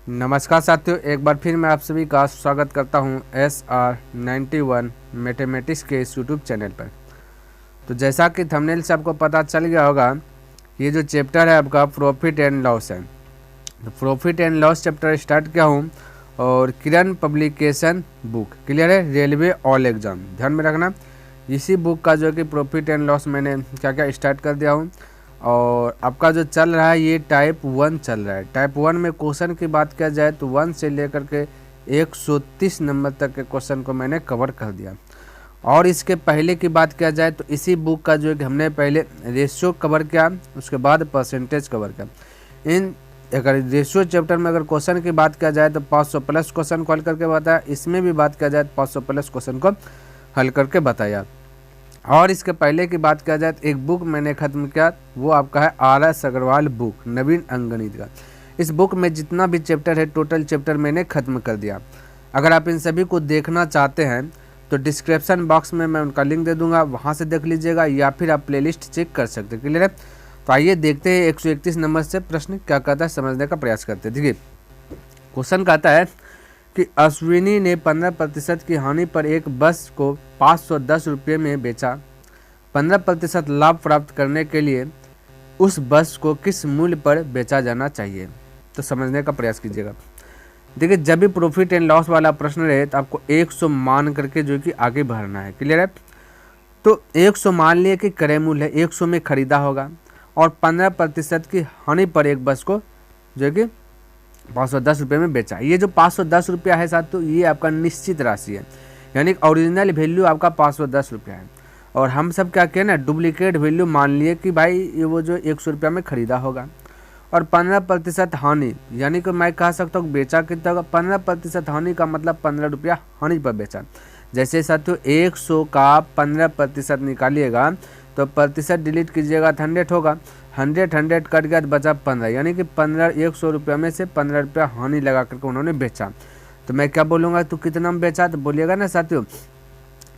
नमस्कार साथियों, एक बार फिर मैं आप सभी का स्वागत करता हूं SR91 मैथमेटिक्स के इस यूट्यूब चैनल पर। तो जैसा कि थंबनेल से आपको पता चल गया होगा, ये जो चैप्टर है आपका प्रॉफिट एंड लॉस है। तो profit and loss chapter start किया हूं और किरण पब्लिकेशन बुक, क्लियर है, रेलवे ऑल एग्जाम, ध्यान में रखना। इसी बुक का जो कि प्रॉफिट एंड लॉस मैंने क्या क्या स्टार्ट कर दिया हूँ। और आपका जो चल रहा है ये टाइप 1 चल रहा है। टाइप 1 में क्वेश्चन की बात किया जाए तो 1 से लेकर के 130 नंबर तक के क्वेश्चन को मैंने कवर कर दिया। और इसके पहले की बात किया जाए तो इसी बुक का जो है कि हमने पहले रेशियो कवर किया, उसके बाद परसेंटेज कवर किया। इन अगर रेशियो चैप्टर में अगर क्वेश्चन की बात किया जाए तो 500 प्लस क्वेश्चन को हल करके बताया। इसमें भी बात किया जाए तो 500 प्लस क्वेश्चन को हल करके बताया। और इसके पहले की बात किया जाए तो एक बुक मैंने ख़त्म किया, वो आपका है RS अग्रवाल बुक, नवीन अंकगणित का। इस बुक में जितना भी चैप्टर है टोटल चैप्टर मैंने ख़त्म कर दिया। अगर आप इन सभी को देखना चाहते हैं तो डिस्क्रिप्शन बॉक्स में मैं उनका लिंक दे दूंगा, वहाँ से देख लीजिएगा, या फिर आप प्लेलिस्ट चेक कर सकते हैं। क्लियर है। तो आइए देखते हैं 131 नंबर से प्रश्न क्या कहता है, समझने का प्रयास करते हैं। देखिए क्वेश्चन कहता है कि अश्विनी ने 15% की हानि पर एक बस को 510 रुपये में बेचा। 15% लाभ प्राप्त करने के लिए उस बस को किस मूल्य पर बेचा जाना चाहिए, तो समझने का प्रयास कीजिएगा। देखिए जब भी प्रॉफिट एंड लॉस वाला प्रश्न रहे तो आपको 100 मान करके जो कि आगे बढ़ना है। क्लियर है। तो 100 मान लिए कि क्रय मूल्य है, 100 में खरीदा होगा और 15% की हानि पर एक बस को जो कि 510 रुपये में बेचा। ये जो 510 रुपया है साथियों, ये आपका निश्चित राशि है, यानी ओरिजिनल वैल्यू आपका 510 रुपया है। और हम सब क्या किए ना, डुप्लीकेट वैल्यू मान लिए कि भाई ये वो जो 100 रुपया में खरीदा होगा। और 15% हानि, यानी कि मैं कह सकता हूँ बेचा कितना होगा, 15% हानि का मतलब 15 रुपया हानि पर बेचा। जैसे साथियों 100 का 15% निकालिएगा तो प्रतिशत डिलीट कीजिएगा तो 100 होगा। 100 कट गया तो बचा 15, यानी कि 100 रुपया में से 15 रुपया हानि लगा करके उन्होंने बेचा। तो मैं क्या बोलूँगा, तो कितना में बेचा, तो बोलिएगा ना साथियों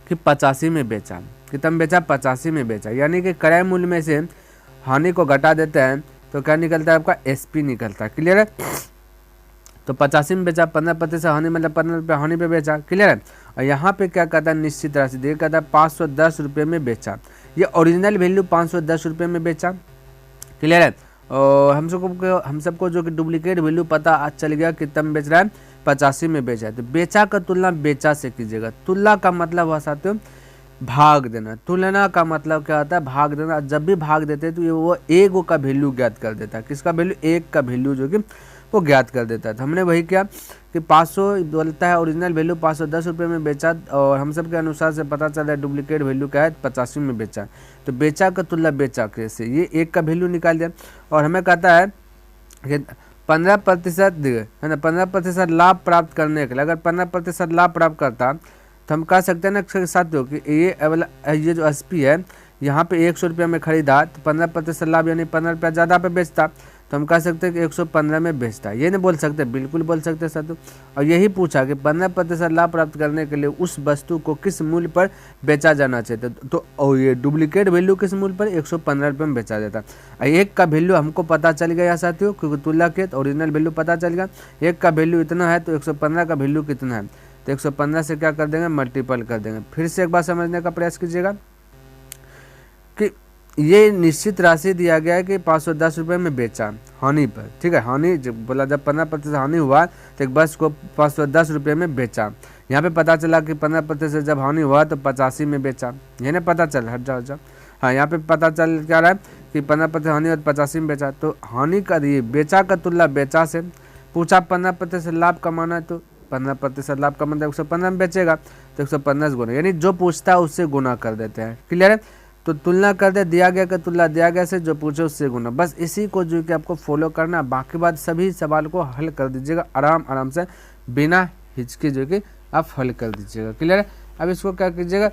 कि 85 में बेचा। कितना में बेचा, 85 में बेचा। यानी कि क्रय मूल्य में से हानि को घटा देते हैं तो क्या निकलता है, आपका SP निकलता है। क्लियर है। तो 85 में बेचा, 15% हानि मतलब 15 रुपये हानि पे बेचा। क्लियर है। और यहाँ पे क्या कहता है, निश्चित राशि देखिए कहता है 510 रुपये में बेचा। ये ओरिजिनल वैल्यू 510 रुपये में बेचा। क्लियर है। और हम सबको जो कि डुप्लीकेट वैल्यू पता चल गया कितना में बेच रहा है, 85 में बेचा है। तो बेचा का तुलना बेचा से कीजिएगा। तुलना का मतलब हुआ साथियों भाग देना। तुलना का मतलब क्या होता है, भाग देना। जब भी भाग देते हैं तो ये वो एक का वैल्यू ज्ञात कर देता है। किसका वैल्यू, एक का वैल्यू जो कि वो ज्ञात कर देता है। तो हमने वही किया कि 500 बोलता है ओरिजिनल वैल्यू 510 रुपये में बेचा, और हम सब के अनुसार से पता चल रहा है डुप्लीकेट वैल्यू क्या है, 85 में बेचा। तो बेचा का तुलना बेचा कैसे, ये एक का वैल्यू निकाल दिया। और हमें कहता है कि 15% है ना, 15% लाभ प्राप्त करने के लिए, अगर 15% लाभ प्राप्त करता तो हम कह सकते हैं ना साथियों कि ये जो SP है, यहाँ पे 100 रुपये में खरीदा तो 15% लाभ यानी 15 रुपया ज़्यादा पे बेचता, तो हम कह सकते हैं कि 115 में बेचता। ये नहीं बोल सकते, बिल्कुल बोल सकते साथियों। और यही पूछा कि 15% लाभ प्राप्त करने के लिए उस वस्तु को किस मूल्य पर बेचा जाना चाहिए। तो ये डुप्लीकेट वैल्यू किस मूल्य पर, 115 रुपये में बेचा जाता। एक का वैल्यू हमको पता चल गया साथियों, क्योंकि तुलना के तो ओरिजिनल वैल्यू पता चल गया। एक का वैल्यू इतना है तो 115 का वैल्यू कितना है, तो 115 से क्या कर देंगे, मल्टीपल कर देंगे। फिर से एक बार समझने का प्रयास कीजिएगा कि ये निश्चित राशि दिया गया है कि 510 रुपये में बेचा हानि पर। ठीक है, हानि जब बोला, जब 15% हानि हुआ तो एक बस को 510 रुपये में बेचा। यहाँ पे पता चला कि 15% जब हानि हुआ तो 85 में बेचा। ये ना पता चल, हट जाओ। हाँ, यहाँ पे पता चल क्या रहा है कि 15% हानि हुआ तो 85 में बेचा। तो हानि का ये बेचा का तुलना बेचा से पूछा। 15% लाभ कमाना है तो 15% लाभ कमाना 115 में बेचेगा तो 115 गुना, यानी जो पूछता है उससे गुना कर देते हैं। क्लियर है। तो तुलना कर दे, दिया गया का तुलना दिया गया से, जो पूछे उससे गुना। बस इसी को जो कि आपको फॉलो करना, बाकी बात सभी सवाल को हल कर दीजिएगा आराम से, बिना हिचके जो कि आप हल कर दीजिएगा। क्लियर है। अब इसको क्या कीजिएगा,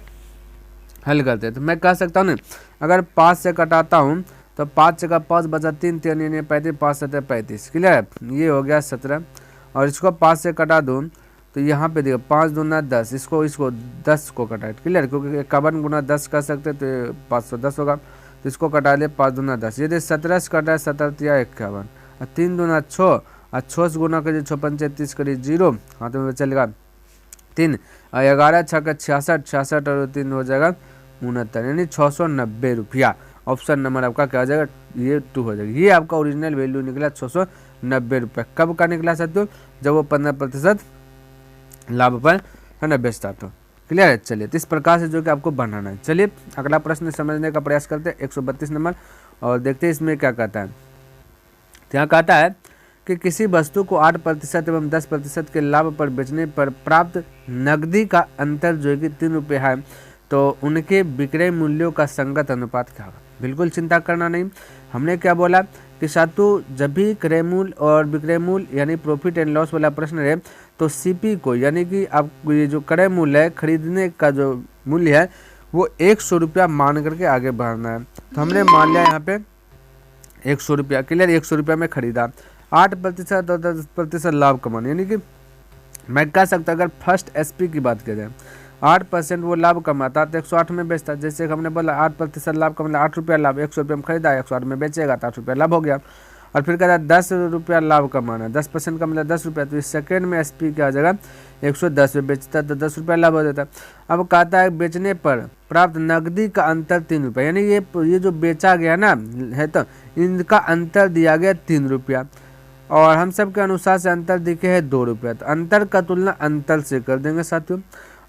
हल करते हैं। तो मैं कह सकता हूँ ना, अगर 5 से कटाता हूँ तो 5 जगह 5 बचा 3 3 यानी 35, 5 7 35। क्लियर है। ये हो गया 17। और इसको 5 से कटा दूँ तो यहाँ पे देखो 5 दूना 10, इसको 10 को कटा। क्लियर, क्योंकि 51 गुना 10 कर सकते तो 510 होगा। तो इसको कटा ले, 5 दूना 10, ये 17 से कटा है, 17 या 51, और 3 दूना 6 और 6 से गुना करिए 6 पंचे 30 करिए 0 हाथ में चलेगा 3 और 11 छक्का 66 66 और 3 हो जाएगा 69 यानी 690 रुपया। ऑप्शन नंबर आपका क्या हो जाएगा, ये 2 हो जाएगा। ये आपका ओरिजिनल वैल्यू निकला 690 रुपये। कब का निकला साथियों, जब वो 15% लाभ पर है ना बेचता तो। क्लियर है। चलिए तो इस प्रकार से जो कि आपको बनाना है। चलिए अगला प्रश्न समझने का प्रयास करते हैं 132 नंबर और देखते हैं इसमें क्या कहता है। तो यहाँ कहता है कि किसी वस्तु को 8% एवं 10% के लाभ पर बेचने पर प्राप्त नकदी का अंतर जो कि 3 रुपये है, तो उनके विक्रय मूल्यों का संगत अनुपात क्या होगा। बिल्कुल चिंता करना नहीं। हमने क्या बोला कि सातु जब भी क्रय मूल्य और विक्रय मूल्य यानी प्रॉफिट एंड लॉस वाला प्रश्न है तो सीपी को यानी कि आप ये जो क्रय मूल्य है खरीदने का जो मूल्य है वो 100 रुपया मान करके आगे बढ़ना है। तो हमने मान लिया यहाँ पे 100 रुपया। क्लियर, 100 रुपया में खरीदा, 8% और 10% लाभ कमाना, यानी कि मैं कह सकता अगर फर्स्ट एसपी की बात करें 8% वो लाभ कमाता तो 108 में बेचता। जैसे हमने बोला 8% लाभ कमाना 8 रुपया लाभ, 100 रुपये में खरीदा 108 में बेचेगा तो 8 रुपया लाभ हो गया। और फिर कहता है 10 रुपया लाभ कमाना, 10% का मतलब 10 रुपया, तो इस सेकेंड में एसपी क्या हो जाएगा 110 में बेचता तो 10 रुपया लाभ हो जाता। अब कहता है बेचने पर प्राप्त नकदी का अंतर 3 रुपया, यानी ये जो बेचा गया ना है तो इनका अंतर दिया गया 3 रुपया और हम सब के अनुसार से अंतर दिखे है 2 रुपया। तो अंतर का तुलना अंतर से कर देंगे साथियों।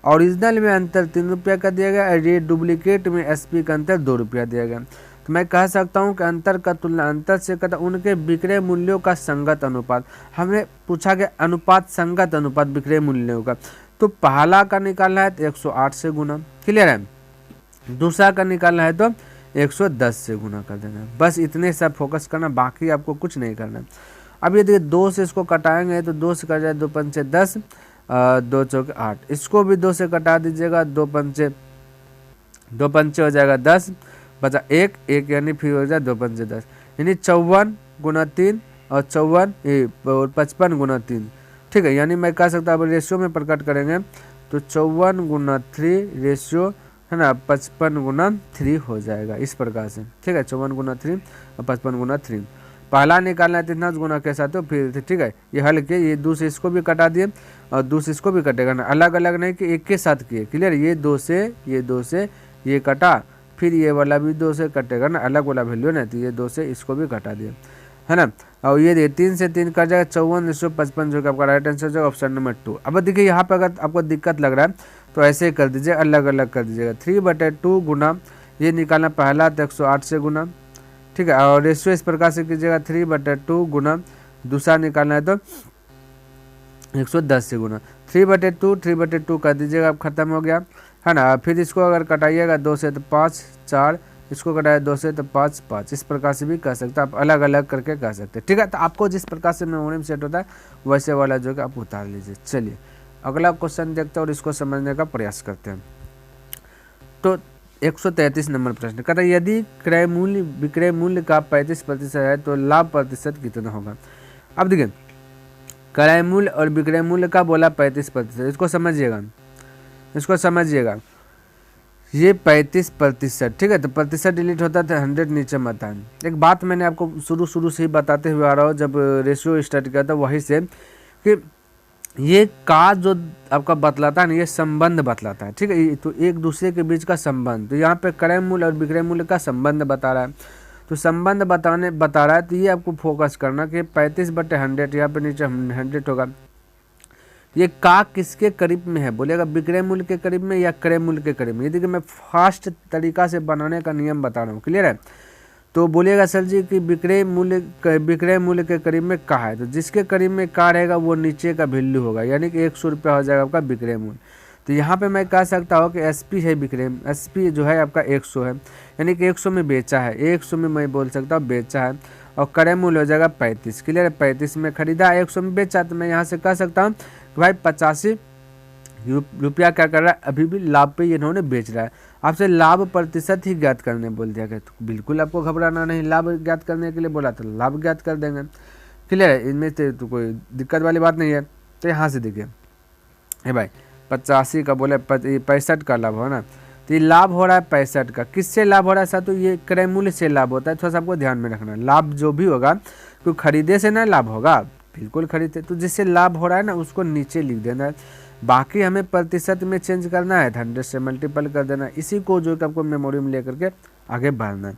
ओरिजिनल में अंतर 3 रुपया का दिया गया और ये डुप्लीकेट में एसपी का अंतर 2 रुपया दिया गया। तो मैं कह सकता हूं कि अंतर का तुलना अंतर से करता उनके विक्रय मूल्यों का संगत अनुपात। हमने पूछा गया अनुपात संगत अनुपात विक्रय मूल्यों का, तो पहला का निकालना है तो 108 से गुना। क्लियर है। दूसरा का निकालना है तो 110 से गुना कर देना। बस इतने सब फोकस करना, बाकी आपको कुछ नहीं करना। अब ये देखिए 2 से इसको कटाएंगे तो 2 से कट जाए 2 पंचे 10, 2 चौके 8, इसको भी 2 से कटा दीजिएगा, 2 पंचे हो जाएगा 10, बचा 1 यानी फिर हो जाए 2 पंचे 10, यानी 54 गुना 3 और 55 गुना 3। ठीक है, यानी मैं कह सकता अब रेशियो में प्रकट करेंगे तो 54 गुना 3 रेशियो है ना 55 गुना 3 हो जाएगा इस प्रकार से। ठीक है, 54 गुना 3 और 55 गुना 3। पहला निकालना है तो इतना गुना के साथ, तो फिर ठीक है ये हल के ये 2 से इसको भी कटा दिए और 2 से इसको भी कटेगा ना, अलग अलग नहीं कि एक के साथ किए। क्लियर, ये 2 से ये कटा, फिर ये वाला भी 2 से कटेगा ना, अलग वाला वैल्यू ना, तो ये 2 से इसको भी कटा दिया है ना। और ये 3 से 3 कट जाएगा 54/55 जो कि आपका राइट आंसर हो जाएगा ऑप्शन नंबर 2। अब देखिए यहाँ पे अगर आपको दिक्कत लग रहा है तो ऐसे कर दीजिए, अलग अलग कर दीजिएगा। 3/2 गुना ये निकालना पहला तो 108 से गुना। ठीक है, और रेशियो इस प्रकार से कीजिएगा 3/2 गुना दूसरा निकालना है तो 110 से गुना। 3/2 कर दीजिएगा, अब खत्म हो गया है ना। फिर इसको अगर कटाइएगा 2 से तो 5 4, इसको कटाया 2 से तो 5 5, इस प्रकार से भी कर सकते हैं आप, अलग अलग करके कर सकते हैं। ठीक है, तो आपको जिस प्रकार से मेमोरी में सेट होता है वैसे वाला जो कि आप उतार लीजिए। चलिए अगला क्वेश्चन देखते हैं और इसको समझने का प्रयास करते हैं। तो 133 नंबर प्रश्न कहता है यदि क्रय मूल्य विक्रय मूल्य का 35% है तो लाभ प्रतिशत कितना होगा। अब देखिए क्रय मूल्य और विक्रय मूल्य का बोला 35%, इसको समझिएगा ये 35%। ठीक है, तो प्रतिशत डिलीट होता है 100 नीचे मत आए। एक बात मैंने आपको शुरू से ही बताते हुए आ रहा हूँ जब रेशियो स्टार्ट किया था वहीं से, कि ये का जो आपका बतलाता है ना ये संबंध बतलाता है। ठीक है, तो एक दूसरे के बीच का संबंध, तो यहाँ पे क्रय मूल्य और विक्रय मूल्य का संबंध बता रहा है, तो संबंध बता रहा है तो ये आपको फोकस करना कि 35/100 यहाँ पे नीचे 100 होगा। ये का किसके करीब में है, बोलेगा विक्रय मूल्य के करीब में या क्रय मूल्य के करीब में। ये देखिए मैं फास्ट तरीका से बनाने का नियम बता रहा हूँ। क्लियर है, तो बोलिएगा सर जी कि विक्रय मूल्य के करीब में का है, तो जिसके करीब में का रहेगा वो नीचे का वैल्यू होगा, यानी कि 100 रुपया हो जाएगा आपका विक्रय मूल्य। तो यहाँ पे मैं कह सकता हूँ कि एसपी है एसपी जो है आपका 100 है, यानी कि 100 में बेचा है, 100 में मैं बोल सकता हूँ बेचा है, और क्रय मूल्य हो जाएगा 35। क्लियर है, 35 में खरीदा 100 में बेचा, तो मैं यहाँ से कह सकता हूँ कि भाई 85 रुपया क्या कर रहा है अभी भी लाभ पे इन्होंने बेच रहा है। आपसे लाभ प्रतिशत ही ज्ञात करने बोल दिया गया, तो बिल्कुल आपको घबराना नहीं, लाभ ज्ञात करने के लिए बोला तो लाभ ज्ञात कर देंगे। क्लियर है, इनमें से तो कोई दिक्कत वाली बात नहीं है। तो यहाँ से देखिए हे भाई 85 का बोले 65 का लाभ हो ना, तो ये लाभ हो रहा है 65 का। किससे लाभ हो रहा है सर, तो ये क्रय मूल्य से लाभ होता है। थोड़ा सा आपको ध्यान में रखना, लाभ जो भी होगा कोई खरीदे से ना लाभ होगा, बिल्कुल खरीदते। तो जिससे लाभ हो रहा है ना उसको नीचे लिख देना है, बाकी हमें प्रतिशत में चेंज करना है, 100 से मल्टीपल कर देना है। इसी को जो कि आपको मेमोरी में लेकर के आगे बढ़ना है।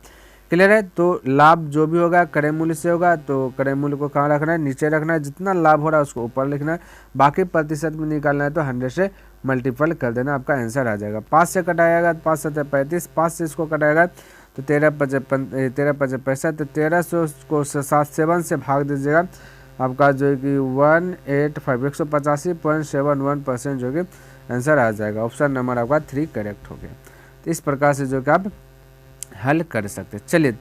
क्लियर है। तो लाभ जो भी होगा क्रय मूल्य से होगा, तो क्रय मूल्य को कहाँ रखना है, नीचे रखना है। जितना लाभ हो रहा है उसको ऊपर लिखना है, बाकी प्रतिशत में निकालना है तो 100 से मल्टीपल कर देना, आपका आंसर आ जाएगा। 5 से कटाएगा 5 7 35, 5 से इसको कटाएगा तो 13 5 पैसा, तो 1300 को 7 से भाग दीजिएगा, आपका जो है कि 185 जो कि आंसर आ जाएगा। ऑप्शन नंबर आपका 3 करेक्ट हो गया। तो इस प्रकार से जो कि आप हल कर सकते हैं। चलिए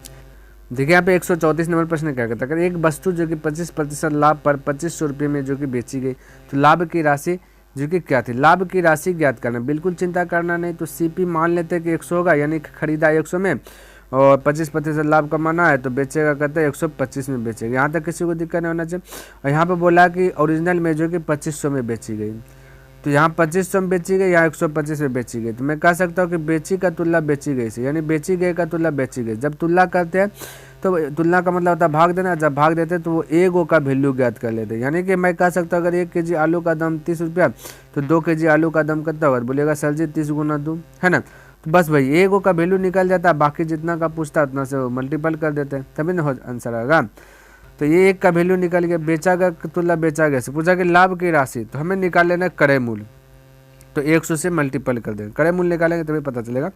देखिए यहाँ पे 134 नंबर प्रश्न क्या कहता है, अगर एक वस्तु जो कि 25% लाभ पर 2500 रुपये में जो कि बेची गई तो लाभ की राशि जो कि क्या थी, लाभ की राशि ज्ञात करना। बिल्कुल चिंता करना नहीं। तो सीपी मान लेते हैं कि 100 होगा, यानी खरीदा 100 में और 25% लाभ कमाना है तो बेचेगा कहते हैं 125 में बेचेगा। यहाँ तक किसी को दिक्कत नहीं होना चाहिए। और यहाँ पे बोला कि ओरिजिनल में जो कि 2500 में बेची गई, तो यहाँ 2500 में बेची गई, यहाँ 125 में बेची गई। तो मैं कह सकता हूँ कि बेची का तुलना बेची गई से, यानी बेची गई का तुलना बेची गई। जब तुलना करते हैं तो तुलना का मतलब होता है भाग देना। जब भाग देते हैं तो वो एगो का वैल्यू ज्ञात कर लेते हैं। यानी कि मैं कह सकता हूँ अगर 1 kg आलू का दाम 30 रुपया तो 2 kg आलू का दाम कितना होगा, बोलेगा सर जी 30 गुना 2, है ना। तो बस भाई एगो का वैल्यू निकल जाता है, बाकी जितना का पूछता है उतना से मल्टीपल कर देते हैं, तभी ना आंसर आएगा। तो ये 1 का वैल्यू निकल गया। बेचा गया तुलना बेचा गया से पूछा कि लाभ की राशि, तो हमें निकाल लेना क्रय मूल्य, तो 100 से मल्टीपल कर देंगे। क्रय मूल्य निकालेंगे तभी पता चलेगा।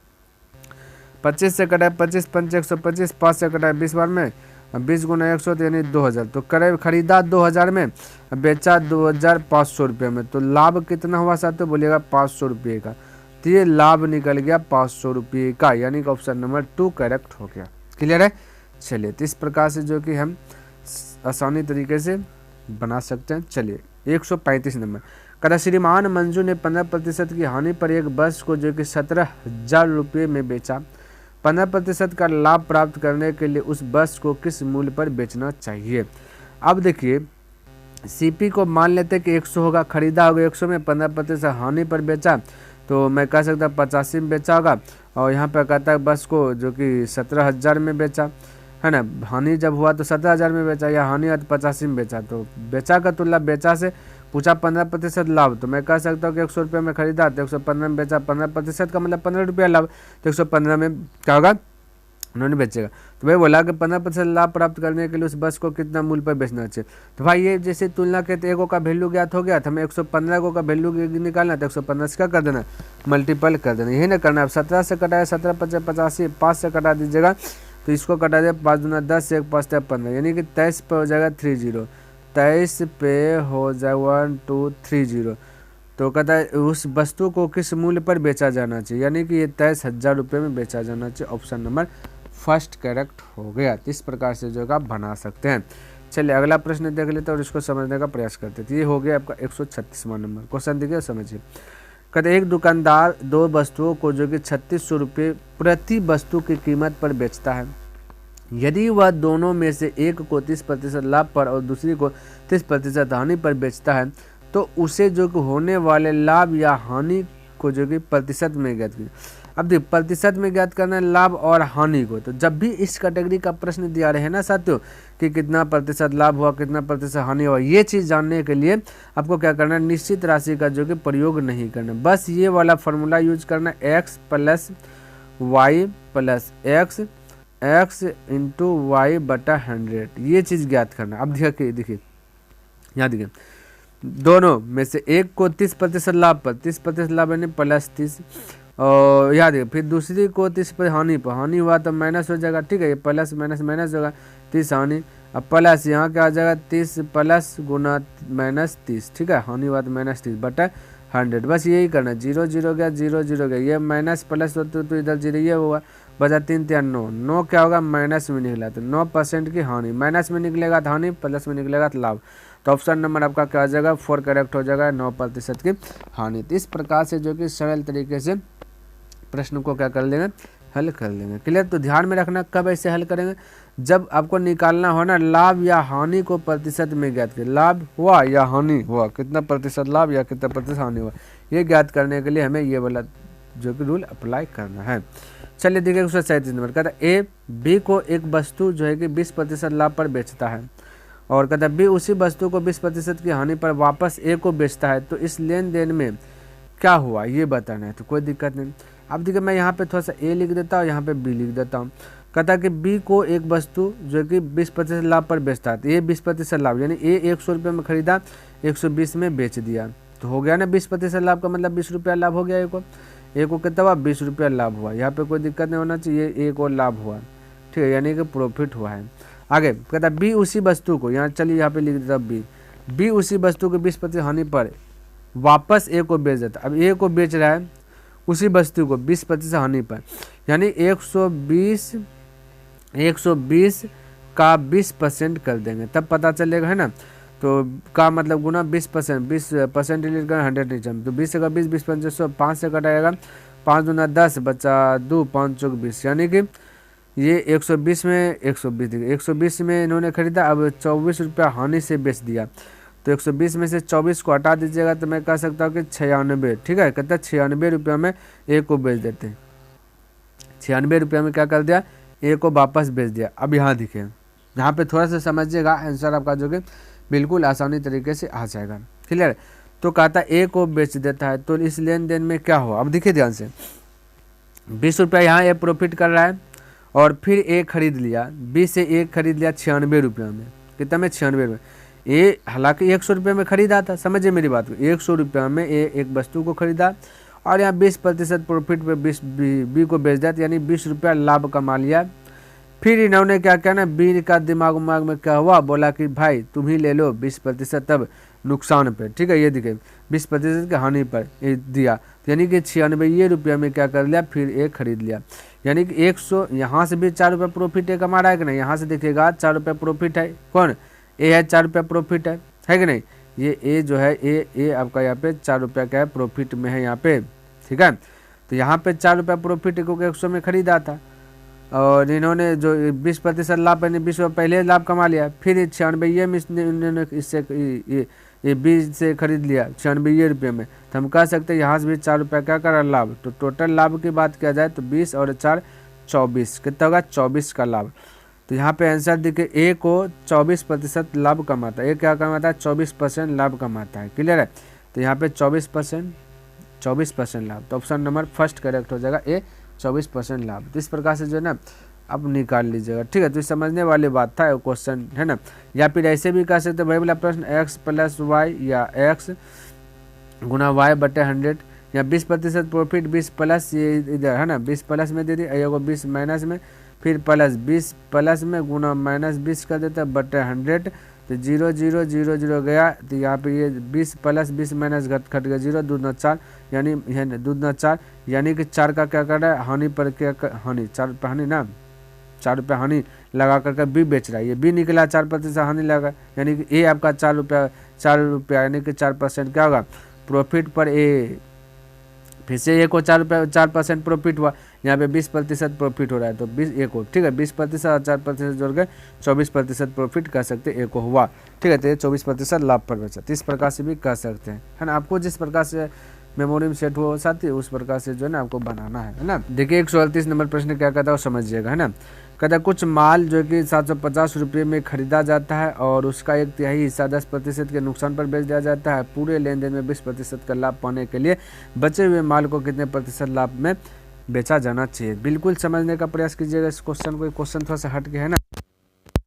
25 से कटाए 25 5 125, 5 से कटाए 20 बार में 20 गुना 100 तो यानी 2000। तो क्रय खरीदा 2000 में, बेचा 2500 रुपये में, तो लाभ कितना हुआ साथियों, बोलिएगा 500 रुपये का। तो ये लाभ निकल गया 500 रुपये का, यानी कि ऑप्शन नंबर 2 करेक्ट हो गया। क्लियर है। चलिए तो इस प्रकार से जो कि हम आसानी तरीके से बना सकते हैं। चलिए 135 नंबर कहता श्रीमान मंजू ने 15% की हानि पर एक बस को जो कि 17,000 रुपये में बेचा। 15% का लाभ प्राप्त करने के लिए उस बस को किस मूल्य पर बेचना चाहिए। अब देखिए सीपी को मान लेते कि 100 होगा, खरीदा होगा 100 में, 15% हानि पर बेचा, तो मैं कह सकता 85 में बेचा होगा। और यहाँ पर कहता है बस को जो कि 17,000 में बेचा, है ना। हानि जब हुआ तो 17,000 में बेचा, या हानि हुआ तो 85 में बेचा। तो बेचा का तुलना बेचा से पूछा 15% लाभ, तो मैं कह सकता हूँ कि 100 रुपये में खरीदा तो 115 में बेचा, 15% का मतलब 15 रुपया लाभ, तो 115 में क्या होगा, उन्होंने बेचेगा। तो भाई बोला कि 15% लाभ प्राप्त करने के लिए उस बस को कितना मूल्य पर बेचना चाहिए। तो भाई ये जैसे तुलना कहते एगो का वैल्यू ज्ञात हो गया, तो हमें 115 को का वैल्यू निकालना, तो 115 से क्या कर देना, मल्टीपल कर देना, यही ना करना। अब 17 से कटाया 17 5 85, 5 से कटा दीजिएगा तो इसको कटा दिया 5 दूना 10, 1 5 15, यानी कि 23 पे हो जाएगा 30, 23 पे हो जाए 1 2 30। तो कहता है उस वस्तु को किस मूल्य पर बेचा जाना चाहिए, यानी कि ये 23,000 रुपये में बेचा जाना चाहिए। ऑप्शन नंबर फर्स्ट करेक्ट हो गया। इस प्रकार से जो आप बना सकते हैं। चलिए अगला प्रश्न देख लेते हैं और इसको समझने का प्रयास करते थे। ये हो गया आपका 136वां नंबर क्वेश्चन। देखिए समझिए, कहते एक दुकानदार दो वस्तुओं को जो कि 3600 रुपये प्रति वस्तु की कीमत पर बेचता है। यदि वह दोनों में से एक को 30% लाभ पर और दूसरी को 30% हानि पर बेचता है तो उसे जो कि होने वाले लाभ या हानि को जो कि प्रतिशत में ज्ञात कीजिए। अब देखिए प्रतिशत में ज्ञात करना है लाभ और हानि को। तो जब भी इस कैटेगरी का प्रश्न दिया रहे ना साथियों कि कितना प्रतिशत लाभ हुआ कितना प्रतिशत हानि हुआ, ये चीज़ जानने के लिए आपको क्या करना है, निश्चित राशि का जो कि प्रयोग नहीं करना, बस ये वाला फॉर्मूला यूज करना, x plus y plus x into y बटा 100, ये चीज़ ज्ञात करना। अब देखिए यहाँ देखिए दोनों में से एक को 30% लाभ पर 30% लाभ यानी प्लस 30, और याद है फिर दूसरी को 30 पर हानि हुआ तो माइनस हो जाएगा। ठीक है, ये प्लस माइनस माइनस होगा, 30 हानि, अब प्लस यहाँ क्या आ जाएगा 30 प्लस गुना माइनस 30। ठीक है, हानि हुआ तो माइनस 30 बटा 100, बस यही करना। 0 0 गया 0 0 गया, ये माइनस प्लस हो तो इधर 0 ये होगा, बचा 3 3 9 9 क्या होगा माइनस में निकला, तो 9% की हानि, माइनस में निकलेगा तो हानि, प्लस में निकलेगा तो लाभ। तो ऑप्शन नंबर आपका क्या आ जाएगा 4 करेक्ट हो जाएगा, 9% की हानि। तो इस प्रकार से जो कि सरल तरीके से प्रश्न को क्या कर लेंगे, हल कर लेंगे। क्लियर। तो ध्यान में रखना कब ऐसे हल करेंगे, जब आपको निकालना हो ना लाभ या हानि को प्रतिशत में ज्ञात करें, लाभ हुआ या हानि हुआ, कितना प्रतिशत लाभ या कितना प्रतिशत हानि हुआ, ये ज्ञात करने के लिए हमें ये वाला जो कि रूल अप्लाई करना है। चलिए देखिए 137 नंबर कहता है ए बी को एक वस्तु जो है कि 20% लाभ पर बेचता है और कहता है बी उसी वस्तु को 20% की हानि पर वापस ए को बेचता है, तो इस लेन देन में क्या हुआ ये बताना है। तो कोई दिक्कत नहीं। अब देखिए मैं यहाँ पे थोड़ा सा ए लिख देता हूँ, यहाँ पे बी लिख देता हूँ। कहता है कि बी को एक वस्तु जो कि 20% लाभ पर बेचता है, तो ये 20% लाभ, यानी ए 100 रुपये में खरीदा, 120 में बेच दिया, तो हो गया ना 20% लाभ का मतलब 20 रुपया लाभ हो गया। ए को कितना हुआ, 20 रुपया लाभ हुआ। यहाँ पे कोई दिक्कत नहीं होना चाहिए, ए को लाभ हुआ, ठीक है, यानी कि प्रॉफिट हुआ है। आगे कहता है बी उसी वस्तु को, यहाँ चलिए यहाँ पे लिख देता बी उसी वस्तु को 20% हानि पर वापस ए को बेच देता। अब ए को बेच रहा है उसी वस्तु को 20% हानि पर, यानी 120 का 20% कर देंगे तब पता चलेगा, है ना। तो का मतलब गुना 20%, 20% डिलीट कर 100 नीचे, तो 20 का 20, 20 100, 5 से कटाएगा, 5 दूना 10 बचा 2, 5 चौक 20, यानी कि ये 120 में 120 में इन्होंने खरीदा, अब 24 रुपया हानि से बेच दिया, तो 120 में से 24 को हटा दीजिएगा तो मैं कह सकता हूँ कि 96, ठीक है। कहता है 96 रुपया में ए को बेच देते हैं, 96 रुपया में क्या कर दिया, ए को वापस बेच दिया। अब यहाँ देखिए, यहाँ पे थोड़ा सा समझिएगा, आंसर आपका जो कि बिल्कुल आसानी तरीके से आ जाएगा, क्लियर। तो कहता है ए को बेच देता है, तो इस लेन देन में क्या हो। अब देखिए ध्यान से, 20 रुपया यहाँ ए प्रॉफिट कर रहा है और फिर ए खरीद लिया, 20 से ए खरीद लिया 96 रुपया में, कितना में 96 रुपये। ए हालांकि 100 रुपये में खरीदा था, समझिए मेरी बात को, 100 रुपया में ए एक वस्तु को खरीदा और यहाँ 20% प्रॉफिट पे बी को बेच दिया, यानी 20 रुपया लाभ कमा लिया। फिर इन्होंने क्या किया ना, बी का दिमाग में क्या हुआ, बोला कि भाई तुम ही ले लो 20% तब नुकसान पे, ठीक है। ये देखिए 20% की हानि पर ये दिया, यानी कि 96 रुपया में क्या कर लिया, फिर ए खरीद लिया, यानी कि 100, यहाँ से भी 4 रुपये प्रॉफिट ए कमा रहा है कि नहीं, यहाँ से देखिएगा 4 रुपये प्रॉफिट है, कौन ए है, 4 रुपया प्रॉफिट है कि नहीं। ये ए जो है ए आपका यहाँ पे 4 रुपया का है प्रॉफिट में है यहाँ पे, ठीक है। तो यहाँ पे 4 रुपया प्रॉफिट को 100 में खरीदा था और इन्होंने जो 20% लाभ, यानी 20 रुपये पहले लाभ कमा लिया, फिर 96 में इन्होंने इससे ये 20 से खरीद लिया 96 रुपये में, तो हम कह सकते हैं यहाँ से भी 4 रुपया क्या करा लाभ। तो टोटल लाभ की बात किया जाए तो 20 और 4 24, कितना होगा 24 का लाभ। तो यहाँ पे आंसर देखिए, ए को 24% लाभ कमाता है, ए क्या कमाता है 24% लाभ कमाता है, क्लियर है। तो यहाँ पे 24% लाभ, तो ऑप्शन नंबर फर्स्ट करेक्ट हो जाएगा, ए 24% लाभ। तो इस प्रकार से जो है ना अब निकाल लीजिएगा, ठीक है। तो समझने वाली बात था क्वेश्चन, है ना। या फिर ऐसे भी कह सकते वही वाला प्रश्न, x + y या x गुना y बटे 100, या 20% प्रॉफिट 20 प्लस, ये इधर है ना 20 प्लस में दे दी, एगो 20 माइनस में, फिर प्लस 20 प्लस में गुना -20 कर देता है बटे 100, तो 0 0 0 0 गया, तो यहाँ पे ये 20 प्लस 20 माइनस घट गया 0, 2 दूना 4, यानी 2 दूना 4, यानी कि 4 का क्या कर रहा है, हानि पर क्या हानि, 4 रुपये हानि ना, 4 रुपये हानि लगा करके बी बेच रहा है, ये बी निकला 4% हानि लगा, यानी कि ए आपका 4 रुपया यानी कि 4% क्या होगा प्रॉफिट पर ए, फिर से ए को 4% प्रॉफिट हुआ, यहाँ पे 20% प्रॉफिट हो रहा है, तो 20 ए को, ठीक है, 20% और 4% जोड़ के 24% प्रॉफिट कह सकते हैं ए को हुआ, ठीक है। तो ये 24% लाभ पर बचा, तो इस प्रकार से भी कह सकते हैं, है ना। आपको जिस प्रकार से मेमोरी में सेट हो साथी उस प्रकार से जो है ना आपको बनाना है ना। देखिए 138 नंबर प्रश्न क्या कहता है वो समझिएगा, है ना। कहता है कुछ माल जो कि 750 रुपये में खरीदा जाता है और उसका 1/3 हिस्सा 10% के नुकसान पर बेच दिया जाता है, पूरे लेन देन में 20% का लाभ पाने के लिए बचे हुए माल को कितने प्रतिशत लाभ में बेचा जाना चाहिए। बिल्कुल समझने का प्रयास कीजिएगा इस क्वेश्चन को, क्वेश्चन थोड़ा सा हट के है ना।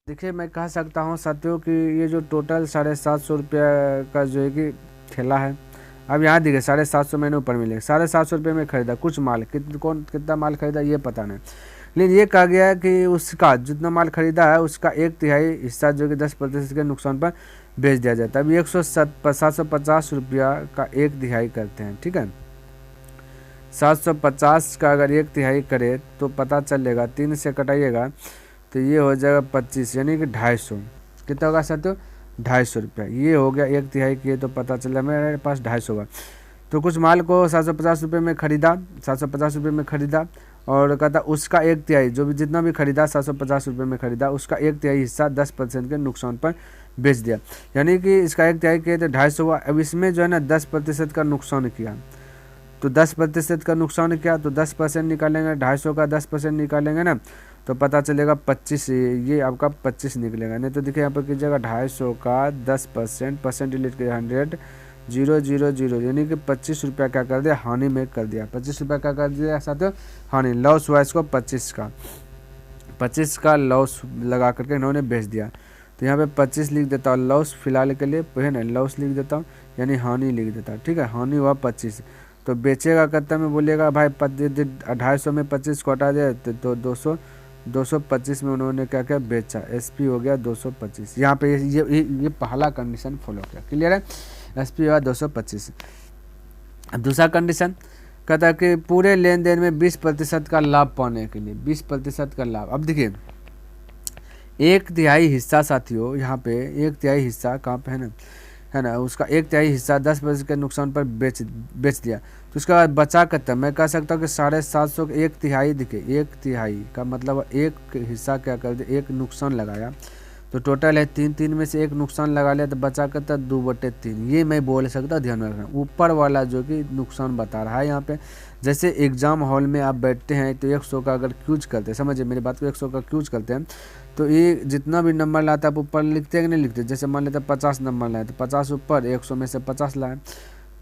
देखिए मैं कह सकता हूँ साथियों कि ये जो टोटल 750 रुपये का जो है कि ठेला है, अब यहाँ देखिए 750 मैंने ऊपर मिलेगा, 750 रुपये में खरीदा कुछ माल, कितना माल खरीदा ये पता नहीं, लेकिन ये कहा गया है कि उसका जितना माल खरीदा है उसका 1/3 हिस्सा जो कि 10% के नुकसान पर बेच दिया जाता है। अभी 750 रुपया का 1/3 करते हैं, ठीक है। 750 का अगर 1/3 करे तो पता चलेगा, 3 से कटाइएगा तो ये हो जाएगा 25, यानी कि 250, कितना होगा साथियों 250 रुपया, ये हो गया 1/3 किए तो पता चला मेरे पास 250 होगा। तो कुछ माल को 750 रुपये में खरीदा, 750 रुपये में खरीदा और कहता उसका 1/3 जो भी जितना भी खरीदा 750 रुपये में खरीदा उसका 1/3 हिस्सा 10% के नुकसान पर बेच दिया, यानी कि इसका 1/3 किए तो 250 हुआ। अब इसमें जो है ना 10% का नुकसान किया, तो 10% का नुकसान किया तो 10% निकालेंगे, 250 का 10% निकालेंगे ना तो पता चलेगा 25, ये आपका 25 निकलेगा। नहीं तो देखिए यहाँ पर कीजिएगा 250 का 10%, परसेंट डिलीट किया 100, 000, यानी कि 25 रुपया क्या कर दिया, हानि में कर दिया। 25 रुपया क्या कर दिया साथियों, हानि, लॉस हुआ इसको 25 का लॉस लगा करके इन्होंने बेच दिया। तो यहाँ पे 25 लिख देता हूँ लॉस फिलहाल के लिए, है ना, लॉस लिख देता हूँ, यानी हानि लिख देता हूँ। ठीक है, हानि हुआ 25। तो बेचेगा कितना में, बोलिएगा भाई 250 में 25 को हटा दिया तो 225 में उन्होंने क्या क्या बेचा, SP हो गया 225। यहाँ पे ये पहला कंडीशन फॉलो किया, क्लियर है, SP हुआ 225। अब दूसरा कंडीशन कहता है कि पूरे लेन देन में 20% का लाभ पाने के लिए, 20% का लाभ। अब देखिए 1/3 हिस्सा साथियों, यहाँ पे 1/3 हिस्सा कहाँ पे है ना, उसका 1/3 हिस्सा 10% के नुकसान पर बेच दिया। तो उसके बाद बचा कितना, मैं कह सकता हूँ कि 750 के 1/3, देखिए 1/3 का मतलब एक हिस्सा क्या कर दिया, एक नुकसान लगाया, तो टोटल है 3 में से एक नुकसान लगा लिया, तो बचा कितना 2/3। ये मैं बोल सकता, ध्यान रखना ऊपर वाला जो कि नुकसान बता रहा है यहाँ पे। जैसे एग्जाम हॉल में आप बैठते हैं तो 100 का अगर क्यूज करते हैं, समझिए मेरी बात को, 100 का क्यूज करते हैं तो ये जितना भी नंबर लाता है आप ऊपर लिखते हैं कि नहीं लिखते। जैसे मान लेते हैं 50 नंबर लाए तो 50 ऊपर, 100 में से 50 लाए,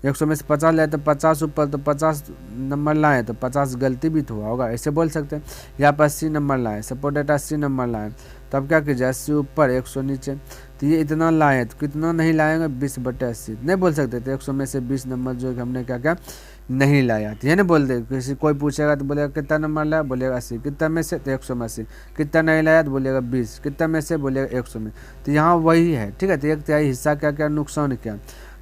100 में से 50 लाए तो 50 ऊपर, तो 50 नंबर लाए तो 50 गलती भी तो हुआ होगा, ऐसे बोल सकते हैं। यहाँ पर 80 नंबर लाए, सपोर्ट डेटा 80 नंबर लाए, तो अब क्या कीजिए 80 ऊपर 100 नीचे, तो ये इतना लाए तो कितना नहीं लाएंगे 20/80 नहीं बोल सकते। तो 100 में से 20 नंबर जो हमने क्या क्या नहीं लाया, तो ये नहीं बोलते। किसी कोई पूछेगा तो बोलेगा कितना नंबर लाया, बोलेगा 80, कितना में से, तो 100 में 80, कितना नहीं लाया तो बोलेगा 20, कितना में से, बोलेगा 100 में। तो यहाँ वही है, ठीक है। तो 1/3 हिस्सा क्या क्या नुकसान किया,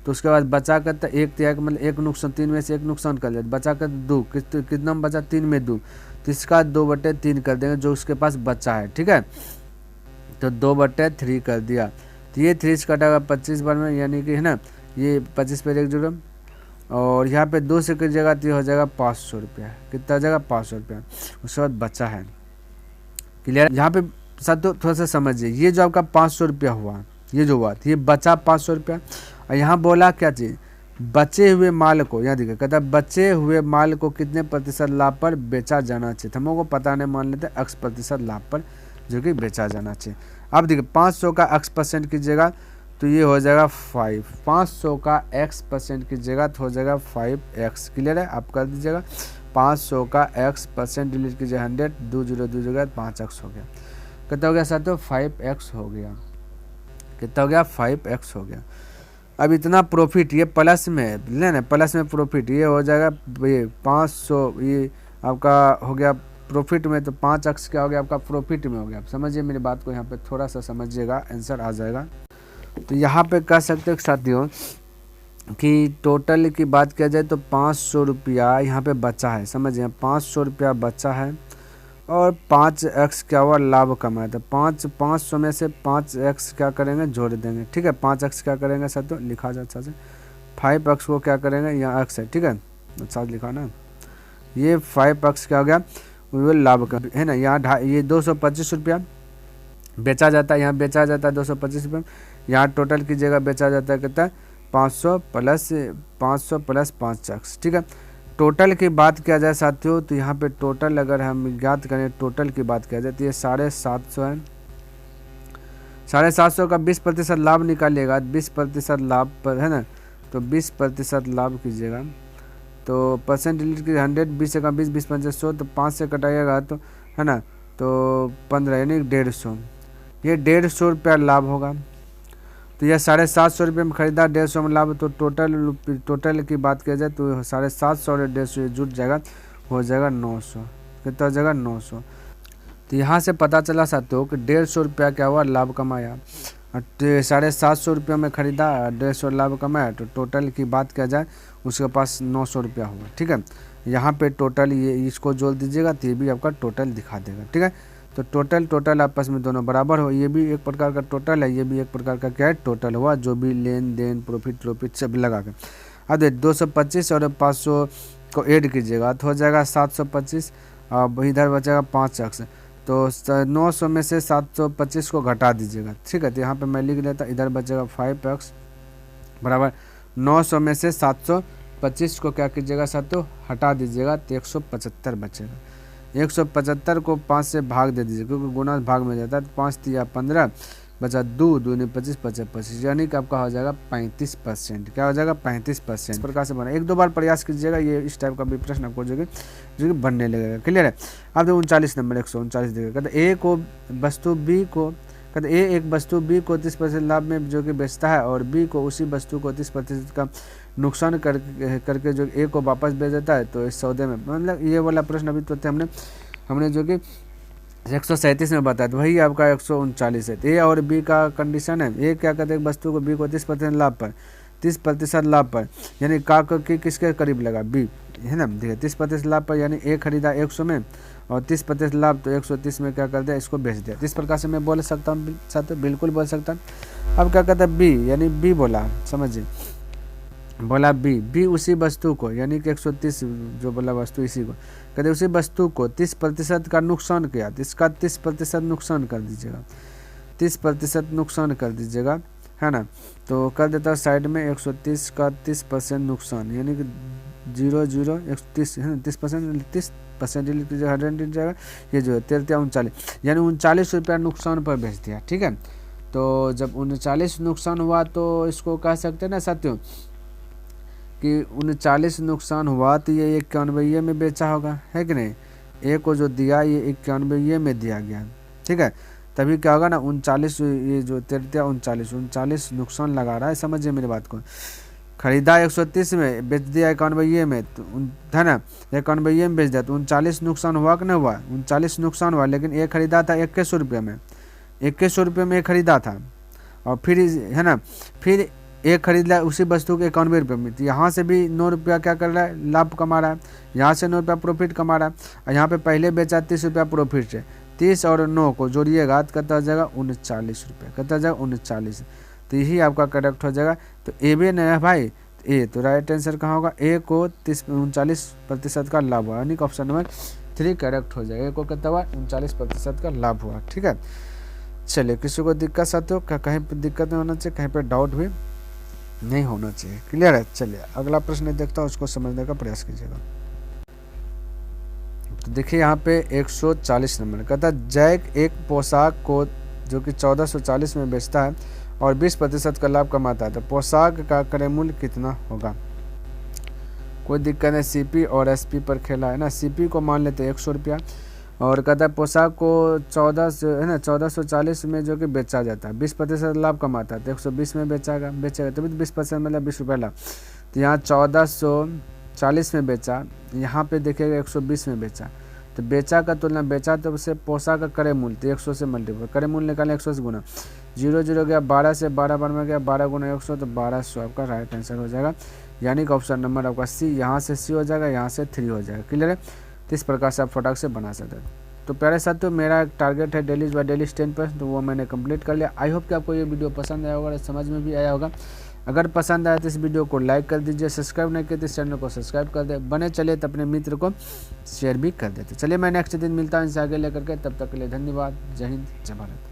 तो उसके बाद बचा कर, तो 1/3 मतलब एक नुकसान, 3 में से एक नुकसान कर लिया, बचा कर 2, कितना में बचा 3 में 2, तो इसका 2/3 कर देंगे जो उसके पास बचा है, ठीक है। तो 2/3 कर दिया, तो ये 3 से कटेगा 25 बार में, यानी कि है ना, ये 25 पे एक जुड़म, और यहाँ पे 2 से की जगह तो हो जाएगा 500 रुपया, कितना हो जाएगा 500 रुपया, उसके बाद बचा है, क्लियर। यहाँ पे साथ थोड़ा सा समझिए, ये जो आपका 500 रुपया हुआ, ये जो हुआ ये बचा 500 रुपया, और यहाँ बोला क्या चीज़, बचे हुए माल को, यहाँ देखिए कहता है बचे हुए माल को कितने प्रतिशत लाभ पर बेचा जाना चाहिए, हम लोग को पता नहीं, मान लेते हैं X% लाभ पर जो कि बेचा जाना चाहिए। अब देखिए 500 का X% कीजिएगा तो ये हो जाएगा 5, 500 का X% कीजिएगा तो हो जाएगा 5X, क्लियर है। आप कर दीजिएगा 500 का X% डिलीट कीजिए 100, 2 0 2 जगह 5X हो गया, कितना हो गया साथियों 5X हो गया, कितना हो गया 5X हो गया। अब इतना प्रॉफिट ये प्लस में है, लेना प्लस में प्रॉफिट ये हो जाएगा, ये 500 ये आपका हो गया प्रॉफिट में, तो 5X क्या हो गया आपका प्रॉफिट में हो गया। आप समझिए मेरी बात को, यहाँ पे थोड़ा सा समझिएगा, आंसर आ जाएगा। तो यहाँ पे कह सकते हैं साथियों कि टोटल की बात किया जाए तो 500 रुपया यहाँ पे बचा है, समझिए 500 रुपया बचा है, और 5X क्या हुआ लाभ कमाया, तो 500 में से 5X क्या करेंगे जोड़ देंगे, ठीक है। 5X क्या करेंगे साथियों, लिखा जाए अच्छा से, 5X को क्या करेंगे, यहाँ X है, ठीक है, अच्छा लिखा ना, ये 5X क्या हो गया वो लाभ का है ना। यहाँ ये 225 रुपया बेचा जाता है, यहाँ बेचा जाता है 225 रुपये, यहाँ टोटल की जगह बेचा जाता है कितना 500 प्लस 5x, ठीक है। टोटल की बात किया जाए साथियों तो यहाँ पे टोटल अगर हम ज्ञात करें, टोटल की बात किया जाए तो ये 750 है, 750 का 20% लाभ निकालिएगा, 20% लाभ पर है ना, तो 20% लाभ कीजिएगा, तो परसेंट डिलीट कीजिए 100, 20 का 20, 20 5 100, तो 5 से कटाइएगा तो है ना, तो 15 यानी 150, ये 150 रुपया लाभ होगा। तो यह 750 रुपये में खरीदा, 150 में लाभ, तो टोटल की बात किया जाए तो 750 और 150 जुट जाएगा, हो जाएगा 900, कितना हो जाएगा 900। तो यहाँ से पता चला साथियों कि 150 रुपया क्या हुआ लाभ कमाया, 750 रुपये में खरीदा, 150 लाभ कमाया, तो टोटल की बात किया जाए उसके पास 900 रुपया हुआ, ठीक है। यहाँ पे टोटल ये इसको जोड़ दीजिएगा तो ये भी आपका टोटल दिखा देगा, ठीक है। तो टोटल आपस में दोनों बराबर हो, ये भी एक प्रकार का टोटल है, ये भी एक प्रकार का क्या है टोटल हुआ, जो भी लेन देन प्रॉफिट सब लगा कर। अब 225 और 500 को ऐड कीजिएगा तो हो जाएगा 725, अब इधर बचेगा 5x, तो 900 में से 725 को घटा दीजिएगा, ठीक है। तो यहाँ पे मैं लिख लेता, इधर बचेगा 5x बराबर 900 में से 725 को क्या कीजिएगा साथियों हटा दीजिएगा, तो 175 बचेगा। 175 को 5 से भाग दे दीजिए, क्योंकि गुना भाग में जाता है। तो 5 तिया 15 बचा 2 दूनी 25 25 25, यानी कि आपका हो जाएगा 35%। क्या हो जाएगा? 35%। इस प्रकार से बना, 1-2 बार प्रयास कीजिएगा, ये इस टाइप का भी प्रश्न आपको जो कि बनने लगेगा। क्लियर है? अब देखो 39 नंबर 139 देगा। कहते ए को वस्तु बी को, कहते ए एक वस्तु बी को 30% लाभ में जो कि बेचता है और बी को उसी वस्तु को 30% का नुकसान करके जो ए को वापस बेच देता है। तो इस सौदे में, मतलब ये वाला प्रश्न अभी तो हमने जो कि 137 में बताया, तो वही आपका 139 है। ए और बी का कंडीशन है, ए क्या कहते हैं वस्तु को बी को 30% लाभ पर, 30% लाभ पर, यानी का किसके करीब लगा? बी, है ना। देखिए 30% लाभ पर, यानी ए खरीदा 100 में और 30% लाभ तो 130 में क्या कर दिया? इसको बेच दिया। इस प्रकार से मैं बोल सकता हूँ साथ, बिल्कुल बोल सकता हूँ। अब क्या कहता है? बी, यानी बी बोला, समझिए, बोला बी उसी वस्तु को, यानी कि 130 जो बोला वस्तु इसी को, कहते उसी वस्तु को 30% का नुकसान किया, तो इसका 30% नुकसान कर दीजिएगा, 30% नुकसान कर दीजिएगा, है ना। तो कर देता है साइड में 130 का 30% नुकसान, यानी कि 0 0 130 है ना, 30% लिख दीजिएगा, 100 लिख जाएगा, ये जो है 39, यानी 39 रुपया नुकसान पर बेच दिया। ठीक है, तो जब 39 नुकसान हुआ तो इसको कह सकते हैं ना साथियों कि 39 नुकसान हुआ, तो ये 91 में बेचा होगा, है कि नहीं। ए को जो दिया ये 91 में दिया गया, ठीक है। तभी क्या होगा ना 39, ये जो 39 नुकसान लगा रहा है, समझिए मेरी बात को। खरीदा 130 में, बेच दिया 91 में, तो है ना, 91 में बेच दिया, तो 39 नुकसान हुआ कि नहीं हुआ? 39 नुकसान हुआ, लेकिन एक खरीदा था 2100 रुपये में, 2100 रुपये में एक खरीदा था, और फिर है ना, फिर एक खरीद लिया उसी वस्तु के 91 रुपये में, तो यहाँ से भी 9 रुपया क्या कर रहा है? लाभ कमा रहा है, यहाँ से 9 रुपया प्रॉफिट कमा रहा है, और यहाँ पे पहले बेचा 30 रुपया प्रॉफिट से, 30 और 9 को जोड़िएगा तो कितना हो जाएगा? 39 रुपये, कितना हो जाएगा? 39। तो यही आपका करेक्ट हो जाएगा। तो ए बी नहीं है भाई, ए, तो राइट आंसर कहाँ होगा? ए को 39% का लाभ हुआ, यानी कि ऑप्शन नंबर 3 करेक्ट हो जाएगा। ए को कितना हुआ? 39% का लाभ हुआ। ठीक है, चलिए, किसी को दिक्कत साथियों, कहीं पर दिक्कत नहीं होना चाहिए, कहीं पर डाउट भी नहीं होना चाहिए। क्लियर है? चलिए अगला प्रश्न देखता हूँ, उसको समझने का प्रयास कीजिएगा। तो देखिए यहाँ पे 140 नंबर कहता है जैक एक पोशाक को जो कि 1440 में बेचता है और 20% का लाभ कमाता है, तो पोशाक का क्रय मूल्य कितना होगा? कोई दिक्कत नहीं, सीपी और एसपी पर खेला है ना। सीपी को मान लेते 100 रुपया, और कहता है पोशाक को 1440 में जो कि बेचा जाता है, 20% लाभ कमाता है, तो 120 में बेचेगा, तभी तो 20% मतलब 20 रुपये लाभ। तो यहाँ 1440 में बेचा, यहाँ पे देखिएगा 120 में बेचा, तो बेचा का तुलना, बेचा तो उससे पोशाक का क्रय मूल्य, तो 100 से मल्टीपल, क्रय मूल्य निकालें 100 से गुना, 0 0 गया, 12 से 12 बार में गया, 12 गुना 100, तो 1200 आपका राइट आंसर हो जाएगा, यानी कि ऑप्शन नंबर आपका सी, यहाँ से सी हो जाएगा, यहाँ से 3 हो जाएगा। क्लियर है? तो इस प्रकार से आप फटाक से बना सकते हैं। तो प्यारे साथियों, मेरा एक टारगेट है डेली 10%, तो वो मैंने कंप्लीट कर लिया। आई होप कि आपको ये वीडियो पसंद आया होगा, समझ में भी आया होगा। अगर पसंद आया तो इस वीडियो को लाइक कर दीजिए, सब्सक्राइब नहीं किया तो इस चैनल को सब्सक्राइब कर दे, बने चलिए तो अपने मित्र को शेयर भी कर देते। चलिए मैं नेक्स्ट दिन मिलता हूँ इनसे आगे लेकर के, तब तक के लिए धन्यवाद। जय हिंद, जय भारत।